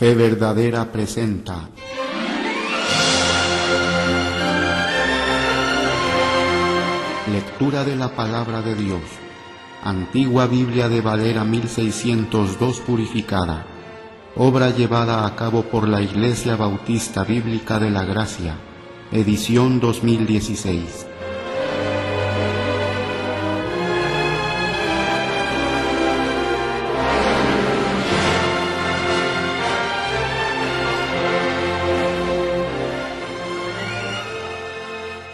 Fe verdadera presenta. Lectura de la Palabra de Dios. Antigua Biblia de Valera 1602 purificada. Obra llevada a cabo por la Iglesia Bautista Bíblica de la Gracia. Edición 2016.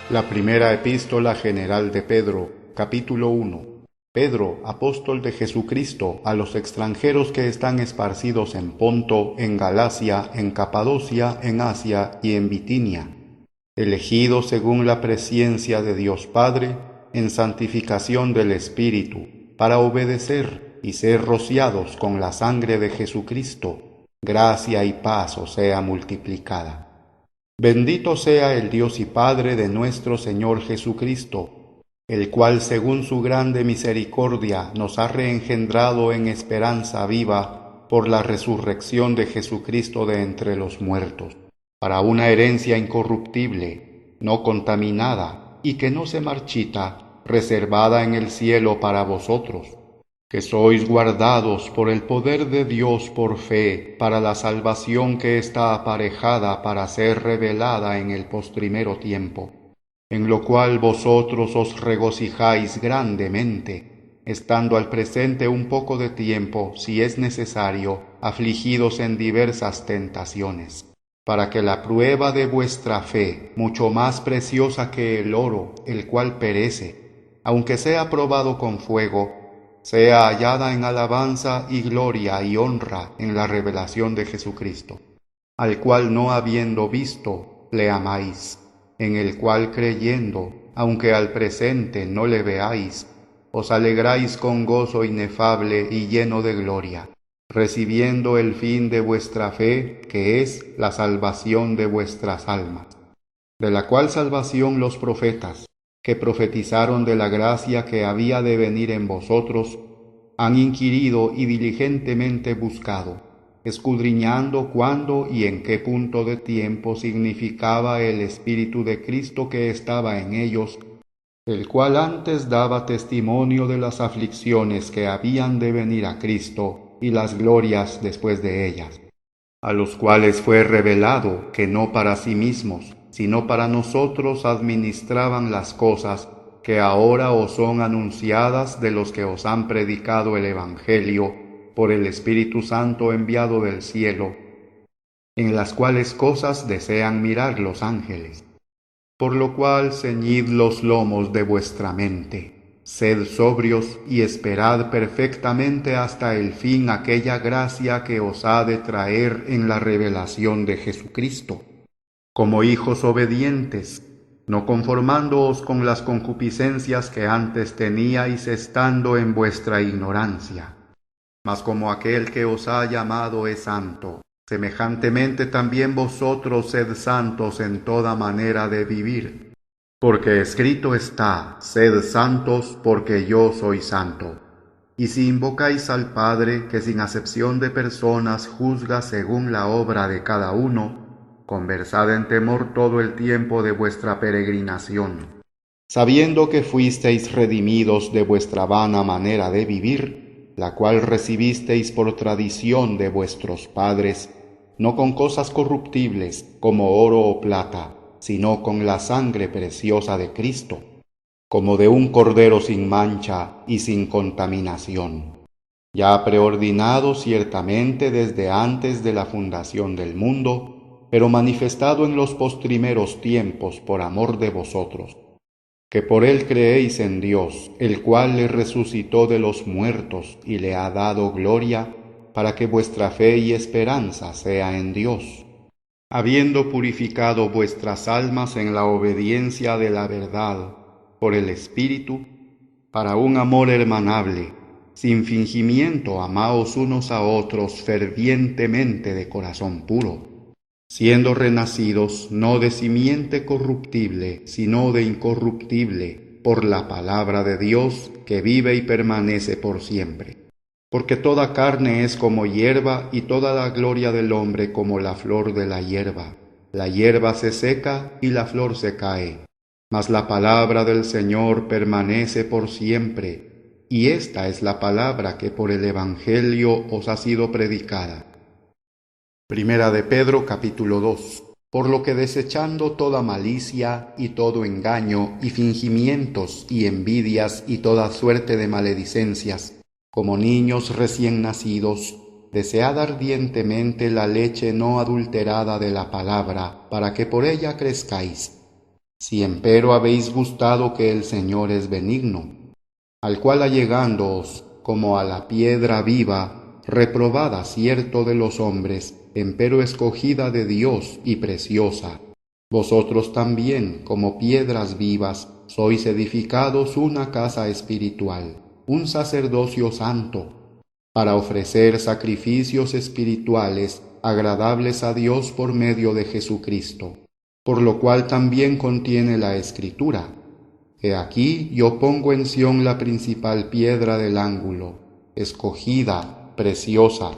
La primera epístola general de Pedro, capítulo 1. Pedro, apóstol de Jesucristo, a los extranjeros que están esparcidos en Ponto, en Galacia, en Capadocia, en Asia y en Bitinia, elegidos según la presciencia de Dios Padre, en santificación del Espíritu, para obedecer y ser rociados con la sangre de Jesucristo, gracia y paz os sea multiplicada. Bendito sea el Dios y Padre de nuestro Señor Jesucristo, el cual según su grande misericordia nos ha reengendrado en esperanza viva por la resurrección de Jesucristo de entre los muertos, para una herencia incorruptible, no contaminada y que no se marchita, reservada en el cielo para vosotros, que sois guardados por el poder de Dios por fe, para la salvación que está aparejada para ser revelada en el postrimero tiempo, en lo cual vosotros os regocijáis grandemente, estando al presente un poco de tiempo, si es necesario, afligidos en diversas tentaciones, para que la prueba de vuestra fe, mucho más preciosa que el oro, el cual perece, aunque sea probado con fuego, sea hallada en alabanza y gloria y honra en la revelación de Jesucristo, al cual no habiendo visto, le amáis, en el cual creyendo, aunque al presente no le veáis, os alegráis con gozo inefable y lleno de gloria, recibiendo el fin de vuestra fe, que es la salvación de vuestras almas, de la cual salvación los profetas, que profetizaron de la gracia que había de venir en vosotros, han inquirido y diligentemente buscado, escudriñando cuándo y en qué punto de tiempo significaba el Espíritu de Cristo que estaba en ellos, el cual antes daba testimonio de las aflicciones que habían de venir a Cristo y las glorias después de ellas, a los cuales fue revelado que no para sí mismos, sino para nosotros administraban las cosas que ahora os son anunciadas de los que os han predicado el Evangelio por el Espíritu Santo enviado del cielo, en las cuales cosas desean mirar los ángeles. Por lo cual ceñid los lomos de vuestra mente, sed sobrios y esperad perfectamente hasta el fin aquella gracia que os ha de traer en la revelación de Jesucristo, como hijos obedientes, no conformándoos con las concupiscencias que antes teníais estando en vuestra ignorancia, mas como aquel que os ha llamado es santo, semejantemente también vosotros sed santos en toda manera de vivir. Porque escrito está, sed santos porque yo soy santo. Y si invocáis al Padre, que sin acepción de personas juzga según la obra de cada uno, conversad en temor todo el tiempo de vuestra peregrinación, sabiendo que fuisteis redimidos de vuestra vana manera de vivir, la cual recibisteis por tradición de vuestros padres, no con cosas corruptibles como oro o plata, sino con la sangre preciosa de Cristo, como de un cordero sin mancha y sin contaminación, ya preordinado ciertamente desde antes de la fundación del mundo, pero manifestado en los postrimeros tiempos por amor de vosotros, que por él creéis en Dios, el cual le resucitó de los muertos y le ha dado gloria, para que vuestra fe y esperanza sea en Dios, habiendo purificado vuestras almas en la obediencia de la verdad, por el Espíritu, para un amor hermanable, sin fingimiento amaos unos a otros fervientemente de corazón puro, siendo renacidos no de simiente corruptible, sino de incorruptible, por la palabra de Dios que vive y permanece por siempre. Porque toda carne es como hierba, y toda la gloria del hombre como la flor de la hierba. La hierba se seca y la flor se cae, mas la palabra del Señor permanece por siempre. Y esta es la palabra que por el Evangelio os ha sido predicada. Primera de Pedro, capítulo 2. Por lo que desechando toda malicia y todo engaño y fingimientos y envidias y toda suerte de maledicencias, como niños recién nacidos, desead ardientemente la leche no adulterada de la palabra, para que por ella crezcáis. Si empero habéis gustado que el Señor es benigno, al cual allegándoos como a la piedra viva, reprobada cierto de los hombres, empero escogida de Dios y preciosa, vosotros también, como piedras vivas, sois edificados una casa espiritual, un sacerdocio santo, para ofrecer sacrificios espirituales agradables a Dios por medio de Jesucristo, por lo cual también contiene la Escritura: He aquí yo pongo en Sión la principal piedra del ángulo, escogida, preciosa,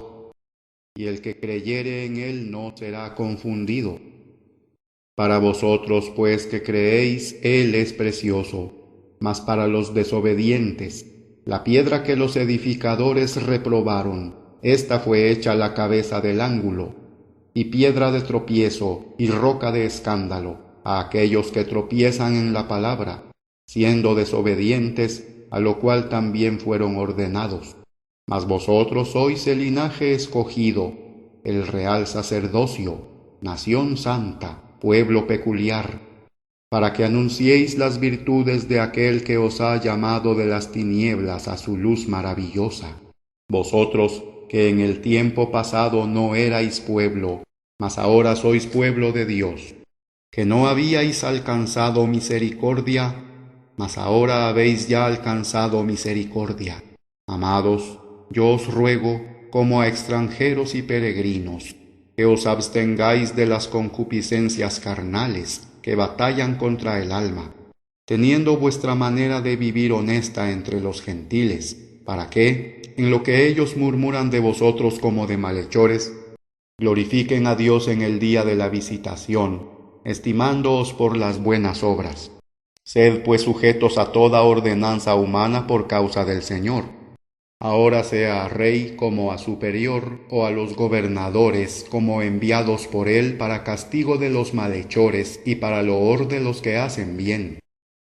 y el que creyere en él no será confundido. Para vosotros, pues, que creéis, él es precioso, mas para los desobedientes, la piedra que los edificadores reprobaron, esta fue hecha la cabeza del ángulo, y piedra de tropiezo y roca de escándalo a aquellos que tropiezan en la palabra, siendo desobedientes, a lo cual también fueron ordenados. Mas vosotros sois el linaje escogido, el real sacerdocio, nación santa, pueblo peculiar, para que anunciéis las virtudes de aquel que os ha llamado de las tinieblas a su luz maravillosa. Vosotros, que en el tiempo pasado no erais pueblo, mas ahora sois pueblo de Dios, que no habíais alcanzado misericordia, mas ahora habéis ya alcanzado misericordia. Amados, yo os ruego, como a extranjeros y peregrinos, que os abstengáis de las concupiscencias carnales que batallan contra el alma, teniendo vuestra manera de vivir honesta entre los gentiles, para que, en lo que ellos murmuran de vosotros como de malhechores, glorifiquen a Dios en el día de la visitación, estimándoos por las buenas obras. Sed pues sujetos a toda ordenanza humana por causa del Señor, ahora sea a rey como a superior, o a los gobernadores como enviados por él para castigo de los malhechores y para loor de los que hacen bien.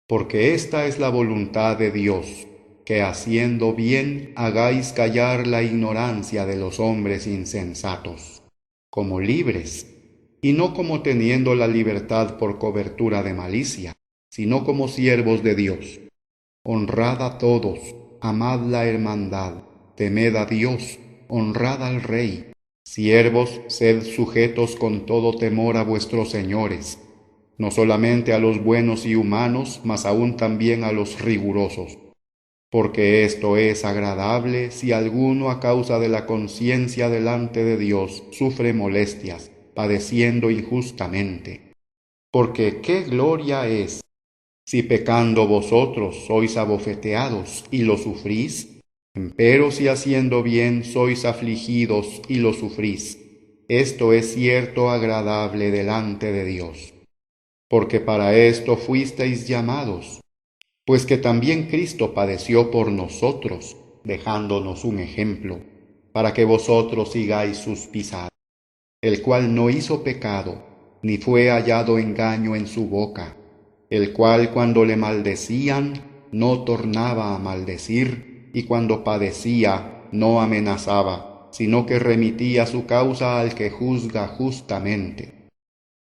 Porque esta es la voluntad de Dios, que haciendo bien hagáis callar la ignorancia de los hombres insensatos, como libres, y no como teniendo la libertad por cobertura de malicia, sino como siervos de Dios. Honrad a todos, amad la hermandad, temed a Dios, honrad al Rey. Siervos, sed sujetos con todo temor a vuestros señores, no solamente a los buenos y humanos, mas aún también a los rigurosos. Porque esto es agradable si alguno a causa de la conciencia delante de Dios sufre molestias, padeciendo injustamente. Porque qué gloria es si pecando vosotros sois abofeteados y lo sufrís, empero si haciendo bien sois afligidos y lo sufrís, esto es cierto agradable delante de Dios. Porque para esto fuisteis llamados, pues que también Cristo padeció por nosotros, dejándonos un ejemplo, para que vosotros sigáis sus pisadas, el cual no hizo pecado, ni fue hallado engaño en su boca, el cual cuando le maldecían no tornaba a maldecir, y cuando padecía no amenazaba, sino que remitía su causa al que juzga justamente,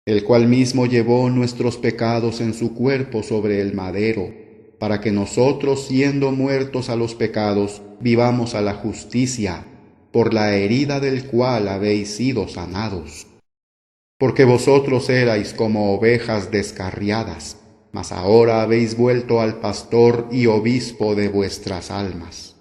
el cual mismo llevó nuestros pecados en su cuerpo sobre el madero, para que nosotros, siendo muertos a los pecados, vivamos a la justicia, por la herida del cual habéis sido sanados. Porque vosotros erais como ovejas descarriadas, mas ahora habéis vuelto al pastor y obispo de vuestras almas.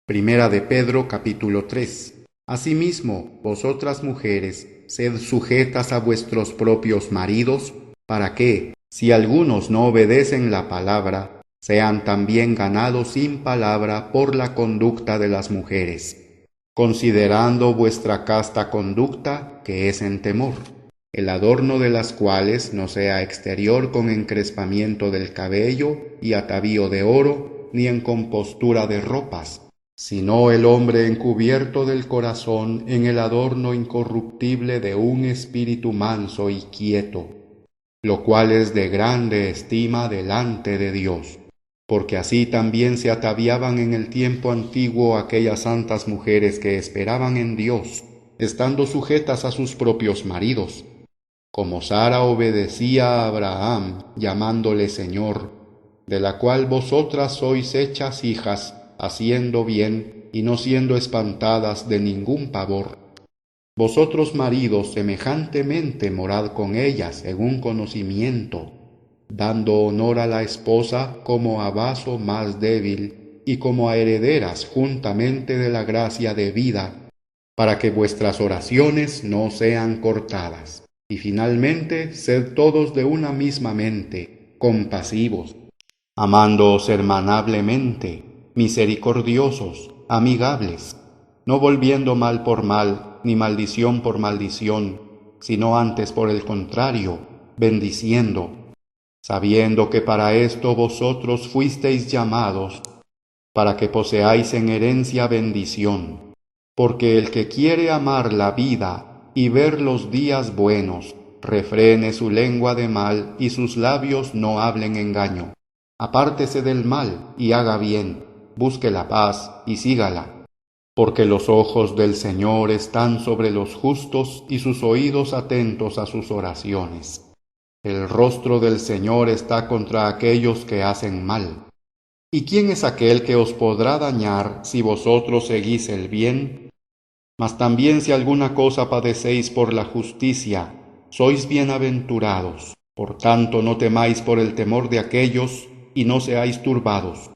Primera de Pedro, capítulo 3. Asimismo, vosotras mujeres, sed sujetas a vuestros propios maridos, para que, si algunos no obedecen la palabra, sean también ganados sin palabra por la conducta de las mujeres, considerando vuestra casta conducta, que es en temor, el adorno de las cuales no sea exterior con encrespamiento del cabello y atavío de oro, ni en compostura de ropas, sino el hombre encubierto del corazón en el adorno incorruptible de un espíritu manso y quieto, lo cual es de grande estima delante de Dios, porque así también se ataviaban en el tiempo antiguo aquellas santas mujeres que esperaban en Dios, estando sujetas a sus propios maridos, como Sara obedecía a Abraham, llamándole Señor, de la cual vosotras sois hechas hijas, haciendo bien y no siendo espantadas de ningún pavor. Vosotros maridos semejantemente morad con ellas según conocimiento, dando honor a la esposa como a vaso más débil y como a herederas juntamente de la gracia de vida, para que vuestras oraciones no sean cortadas. Y finalmente, sed todos de una misma mente, compasivos, amándoos hermanablemente, misericordiosos, amigables, no volviendo mal por mal, ni maldición por maldición, sino antes por el contrario, bendiciendo, sabiendo que para esto vosotros fuisteis llamados, para que poseáis en herencia bendición. Porque el que quiere amar la vida y ver los días buenos, refrene su lengua de mal y sus labios no hablen engaño. Apártese del mal y haga bien, busque la paz y sígala. Porque los ojos del Señor están sobre los justos y sus oídos atentos a sus oraciones. El rostro del Señor está contra aquellos que hacen mal. ¿Y quién es aquel que os podrá dañar si vosotros seguís el bien? Mas también si alguna cosa padecéis por la justicia, sois bienaventurados. Por tanto no temáis por el temor de aquellos, y no seáis turbados.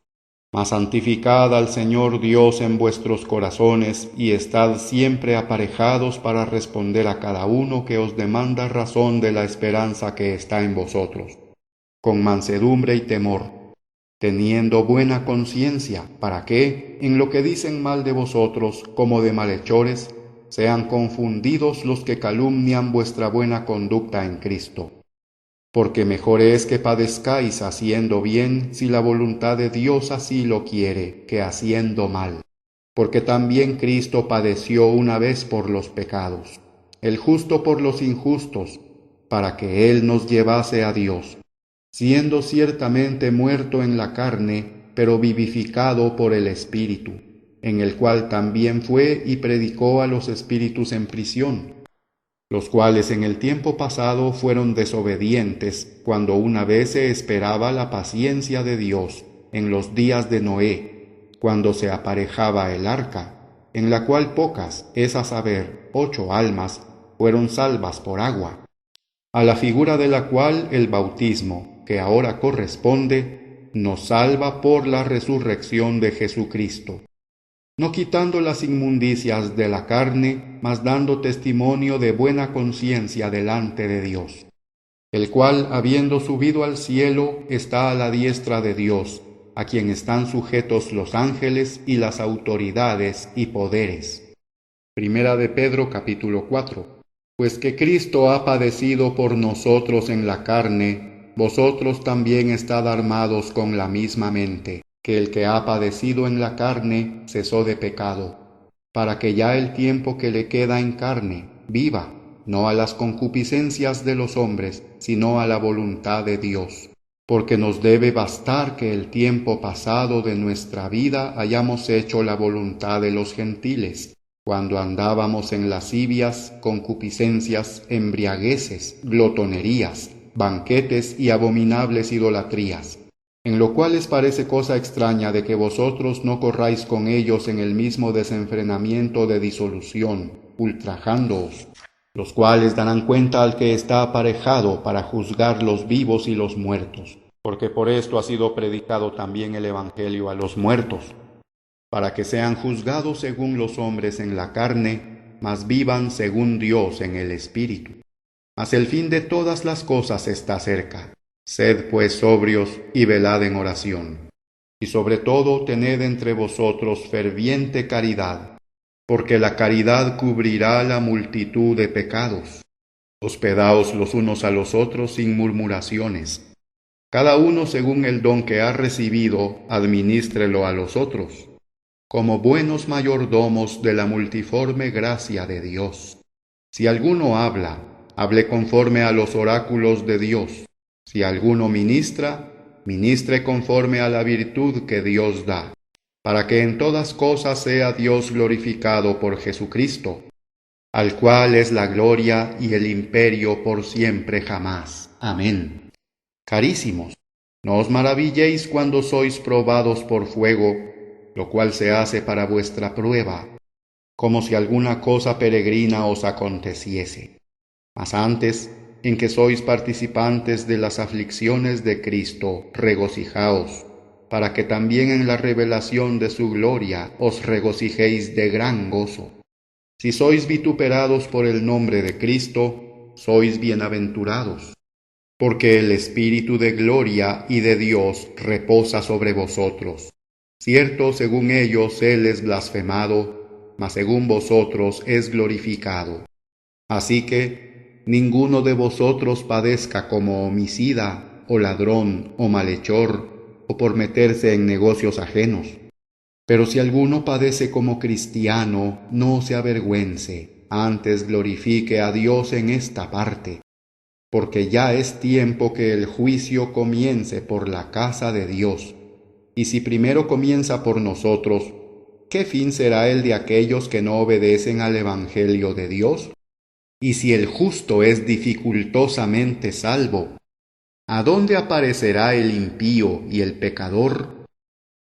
Mas santificad al Señor Dios en vuestros corazones, y estad siempre aparejados para responder a cada uno que os demanda razón de la esperanza que está en vosotros, con mansedumbre y temor, teniendo buena conciencia, para que, en lo que dicen mal de vosotros como de malhechores, sean confundidos los que calumnian vuestra buena conducta en Cristo. Porque mejor es que padezcáis haciendo bien, si la voluntad de Dios así lo quiere, que haciendo mal. Porque también Cristo padeció una vez por los pecados, el justo por los injustos, para que Él nos llevase a Dios, siendo ciertamente muerto en la carne, pero vivificado por el Espíritu, en el cual también fue y predicó a los espíritus en prisión, los cuales en el tiempo pasado fueron desobedientes, cuando una vez se esperaba la paciencia de Dios en los días de Noé, cuando se aparejaba el arca, en la cual pocas, es a saber, 8 almas, fueron salvas por agua, a la figura de la cual el bautismo, que ahora corresponde, nos salva por la resurrección de Jesucristo, no quitando las inmundicias de la carne, mas dando testimonio de buena conciencia delante de Dios, el cual, habiendo subido al cielo, está a la diestra de Dios, a quien están sujetos los ángeles y las autoridades y poderes. Primera de Pedro capítulo 4. Pues que Cristo ha padecido por nosotros en la carne, vosotros también estad armados con la misma mente, que el que ha padecido en la carne cesó de pecado, para que ya el tiempo que le queda en carne viva, no a las concupiscencias de los hombres, sino a la voluntad de Dios. Porque nos debe bastar que el tiempo pasado de nuestra vida hayamos hecho la voluntad de los gentiles, cuando andábamos en lascivias, concupiscencias, embriagueces, glotonerías, banquetes y abominables idolatrías, en lo cual les parece cosa extraña de que vosotros no corráis con ellos en el mismo desenfrenamiento de disolución, ultrajándoos, los cuales darán cuenta al que está aparejado para juzgar los vivos y los muertos, porque por esto ha sido predicado también el Evangelio a los muertos, para que sean juzgados según los hombres en la carne, mas vivan según Dios en el Espíritu. Mas el fin de todas las cosas está cerca. Sed pues sobrios y velad en oración. Y sobre todo tened entre vosotros ferviente caridad, porque la caridad cubrirá la multitud de pecados. Hospedaos los unos a los otros sin murmuraciones. Cada uno según el don que ha recibido, adminístrelo a los otros, como buenos mayordomos de la multiforme gracia de Dios. Si alguno habla, hable conforme a los oráculos de Dios. Si alguno ministra, ministre conforme a la virtud que Dios da, para que en todas cosas sea Dios glorificado por Jesucristo, al cual es la gloria y el imperio por siempre jamás. Amén. Carísimos, no os maravilléis cuando sois probados por fuego, lo cual se hace para vuestra prueba, como si alguna cosa peregrina os aconteciese. Mas antes, en que sois participantes de las aflicciones de Cristo, regocijaos, para que también en la revelación de su gloria os regocijéis de gran gozo. Si sois vituperados por el nombre de Cristo, sois bienaventurados, porque el Espíritu de gloria y de Dios reposa sobre vosotros. Cierto, según ellos Él es blasfemado, mas según vosotros es glorificado. Así que ninguno de vosotros padezca como homicida, o ladrón, o malhechor, o por meterse en negocios ajenos. Pero si alguno padece como cristiano, no se avergüence, antes glorifique a Dios en esta parte, porque ya es tiempo que el juicio comience por la casa de Dios. Y si primero comienza por nosotros, ¿qué fin será el de aquellos que no obedecen al Evangelio de Dios? Y si el justo es dificultosamente salvo, ¿a dónde aparecerá el impío y el pecador?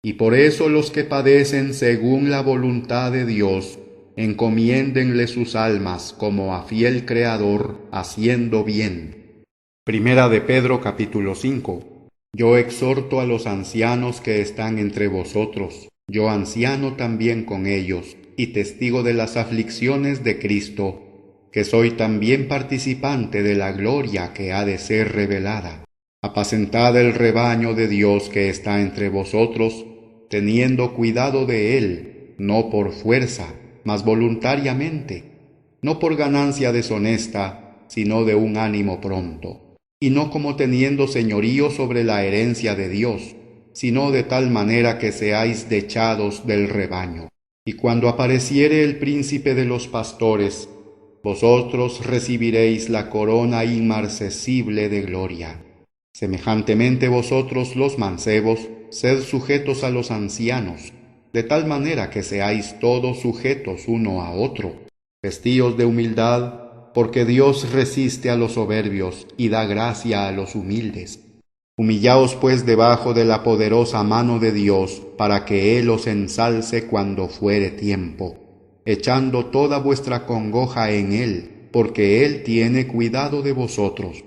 Y por eso los que padecen según la voluntad de Dios, encomiéndenle sus almas como a fiel Creador, haciendo bien. Primera de Pedro capítulo 5. Yo exhorto a los ancianos que están entre vosotros, yo anciano también con ellos, y testigo de las aflicciones de Cristo, que soy también participante de la gloria que ha de ser revelada. Apacentad el rebaño de Dios que está entre vosotros, teniendo cuidado de él, no por fuerza, mas voluntariamente, no por ganancia deshonesta, sino de un ánimo pronto, y no como teniendo señorío sobre la herencia de Dios, sino de tal manera que seáis dechados del rebaño. Y cuando apareciere el príncipe de los pastores, vosotros recibiréis la corona inmarcesible de gloria. Semejantemente vosotros los mancebos, sed sujetos a los ancianos, de tal manera que seáis todos sujetos uno a otro. Vestíos de humildad, porque Dios resiste a los soberbios y da gracia a los humildes. Humillaos pues debajo de la poderosa mano de Dios, para que Él os ensalce cuando fuere tiempo, echando toda vuestra congoja en Él, porque Él tiene cuidado de vosotros.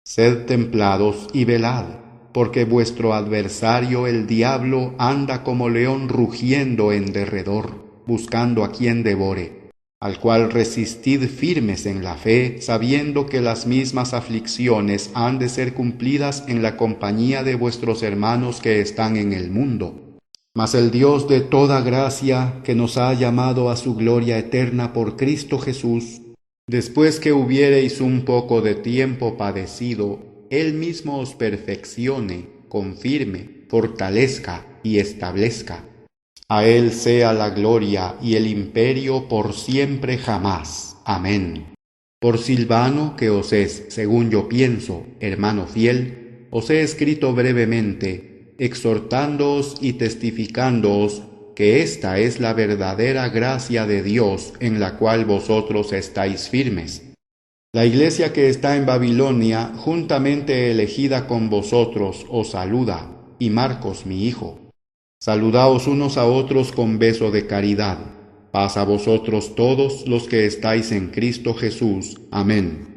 Sed templados y velad, porque vuestro adversario el diablo anda como león rugiendo en derredor, buscando a quien devore, al cual resistid firmes en la fe, sabiendo que las mismas aflicciones han de ser cumplidas en la compañía de vuestros hermanos que están en el mundo. Mas el Dios de toda gracia, que nos ha llamado a su gloria eterna por Cristo Jesús, después que hubiereis un poco de tiempo padecido, Él mismo os perfeccione, confirme, fortalezca y establezca. A Él sea la gloria y el imperio por siempre jamás. Amén. Por Silvano, que os es, según yo pienso, hermano fiel, os he escrito brevemente, exhortándoos y testificándoos que esta es la verdadera gracia de Dios en la cual vosotros estáis firmes. La iglesia que está en Babilonia, juntamente elegida con vosotros, os saluda, y Marcos mi hijo. Saludaos unos a otros con beso de caridad. Paz a vosotros todos los que estáis en Cristo Jesús. Amén.